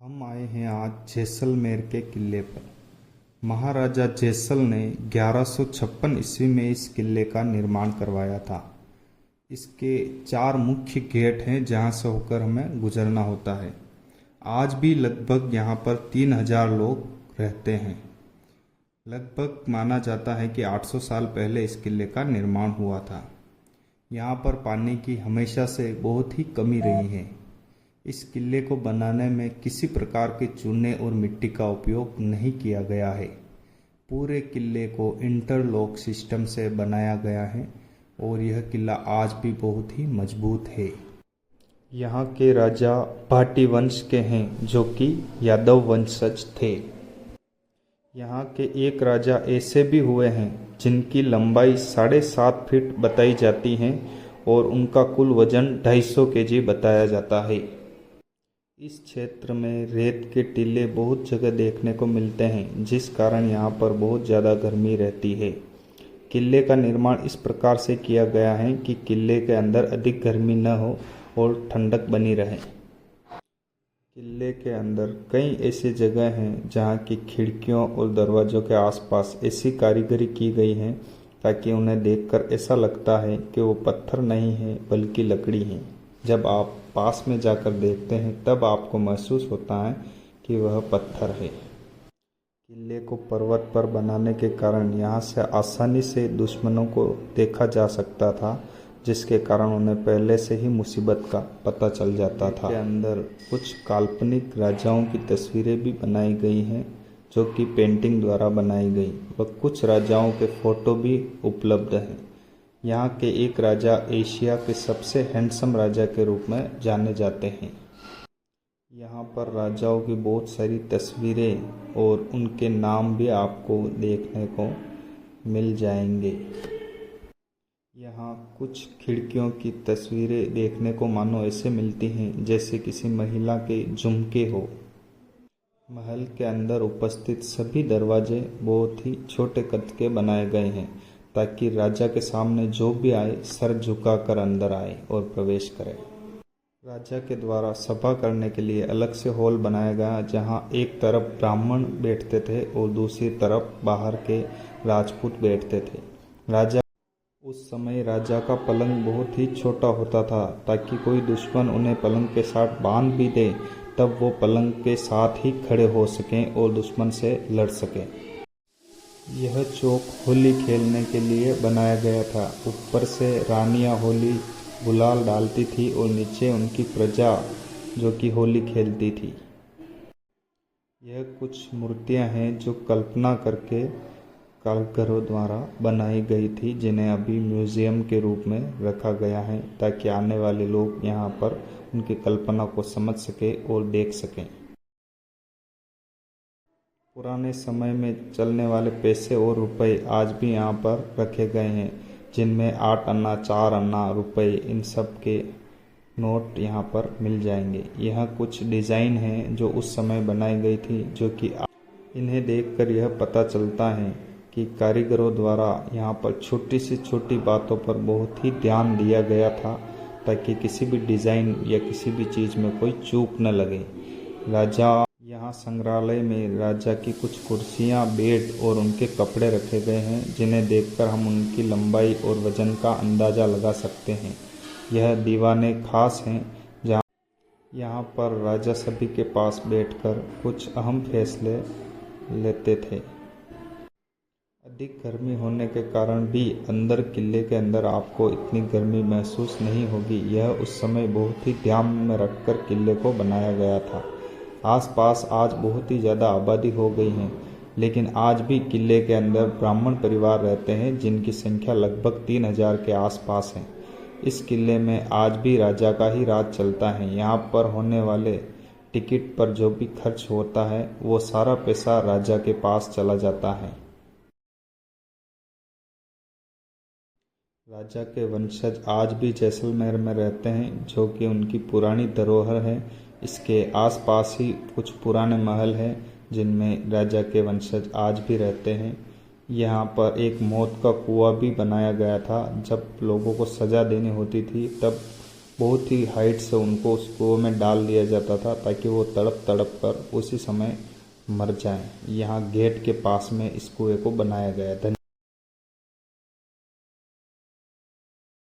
हम आए हैं आज जैसलमेर के किले पर। महाराजा जैसल ने 1156 ईस्वी में इस किले का निर्माण करवाया था। इसके 4 मुख्य गेट हैं जहां से होकर हमें गुजरना होता है। आज भी लगभग यहां पर 3000 लोग रहते हैं। लगभग माना जाता है कि 800 साल पहले इस किले का निर्माण हुआ था। यहाँ पर पानी की हमेशा से बहुत ही कमी रही है। इस किले को बनाने में किसी प्रकार के चूने और मिट्टी का उपयोग नहीं किया गया है। पूरे किले को इंटरलॉक सिस्टम से बनाया गया है और यह किला आज भी बहुत ही मजबूत है। यहाँ के राजा भाटी वंश के हैं जो कि यादव वंशज थे। यहाँ के एक राजा ऐसे भी हुए हैं जिनकी लंबाई 7.5 फीट बताई जाती है और उनका कुल वजन 250 केजी बताया जाता है। इस क्षेत्र में रेत के टीले बहुत जगह देखने को मिलते हैं, जिस कारण यहाँ पर बहुत ज़्यादा गर्मी रहती है। किले का निर्माण इस प्रकार से किया गया है कि किले के अंदर अधिक गर्मी न हो और ठंडक बनी रहे। किले के अंदर कई ऐसी जगह हैं जहाँ की खिड़कियों और दरवाज़ों के आसपास ऐसी कारीगरी की गई है ताकि उन्हें देखकर ऐसा लगता है कि वो पत्थर नहीं है बल्कि लकड़ी है। जब आप पास में जाकर देखते हैं तब आपको महसूस होता है कि वह पत्थर है। किले को पर्वत पर बनाने के कारण यहाँ से आसानी से दुश्मनों को देखा जा सकता था, जिसके कारण उन्हें पहले से ही मुसीबत का पता चल जाता था। के अंदर कुछ काल्पनिक राजाओं की तस्वीरें भी बनाई गई हैं जो कि पेंटिंग द्वारा बनाई गई व कुछ राजाओं के फोटो भी उपलब्ध हैं। यहाँ के एक राजा एशिया के सबसे हैंडसम राजा के रूप में जाने जाते हैं। यहाँ पर राजाओं की बहुत सारी तस्वीरें और उनके नाम भी आपको देखने को मिल जाएंगे। यहाँ कुछ खिड़कियों की तस्वीरें देखने को मानो ऐसे मिलती हैं जैसे किसी महिला के झुमके हो। महल के अंदर उपस्थित सभी दरवाजे बहुत ही छोटे कद के बनाए गए हैं ताकि राजा के सामने जो भी आए सर झुकाकर अंदर आए और प्रवेश करे। राजा के द्वारा सभा करने के लिए अलग से हॉल बनाया गया जहां एक तरफ ब्राह्मण बैठते थे और दूसरी तरफ बाहर के राजपूत बैठते थे। उस समय राजा का पलंग बहुत ही छोटा होता था ताकि कोई दुश्मन उन्हें पलंग के साथ बांध भी दे तब वो पलंग के साथ ही खड़े हो सकें और दुश्मन से लड़ सकें। यह चौक होली खेलने के लिए बनाया गया था। ऊपर से रानियां होली गुलाल डालती थी और नीचे उनकी प्रजा जो कि होली खेलती थी। यह कुछ मूर्तियां हैं जो कल्पना करके कारीगरों द्वारा बनाई गई थी, जिन्हें अभी म्यूजियम के रूप में रखा गया है ताकि आने वाले लोग यहाँ पर उनकी कल्पना को समझ सके और देख सकें। पुराने समय में चलने वाले पैसे और रुपए आज भी यहाँ पर रखे गए हैं, जिनमें 8 अन्ना 4 अन्ना रुपए इन सब के नोट यहाँ पर मिल जाएंगे। यह कुछ डिज़ाइन हैं जो उस समय बनाई गई थी, जो कि इन्हें देखकर यह पता चलता है कि कारीगरों द्वारा यहाँ पर छोटी से छोटी बातों पर बहुत ही ध्यान दिया गया था ताकि किसी भी डिज़ाइन या किसी भी चीज़ में कोई चूक न लगे। यहाँ संग्रहालय में राजा की कुछ कुर्सियाँ, बेड और उनके कपड़े रखे गए हैं, जिन्हें देखकर हम उनकी लंबाई और वजन का अंदाज़ा लगा सकते हैं। यह दीवाने खास हैं जहाँ यहाँ पर राजा सभी के पास बैठकर कुछ अहम फैसले लेते थे। अधिक गर्मी होने के कारण भी अंदर किले के अंदर आपको इतनी गर्मी महसूस नहीं होगी। यह उस समय बहुत ही ध्यान में रखकर किले को बनाया गया था। आसपास आज बहुत ही ज़्यादा आबादी हो गई है, लेकिन आज भी किले के अंदर ब्राह्मण परिवार रहते हैं जिनकी संख्या लगभग 3000 के आसपास है। इस किले में आज भी राजा का ही राज चलता है। यहाँ पर होने वाले टिकट पर जो भी खर्च होता है वो सारा पैसा राजा के पास चला जाता है। राजा के वंशज आज भी जैसलमेर में रहते हैं, जो कि उनकी पुरानी धरोहर है। इसके आसपास ही कुछ पुराने महल हैं जिनमें राजा के वंशज आज भी रहते हैं। यहाँ पर एक मौत का कुआं भी बनाया गया था। जब लोगों को सज़ा देनी होती थी तब बहुत ही हाइट से उनको उस कुएं में डाल दिया जाता था ताकि वो तड़प तड़प कर उसी समय मर जाएं। यहाँ गेट के पास में इस कुएं को बनाया गया है।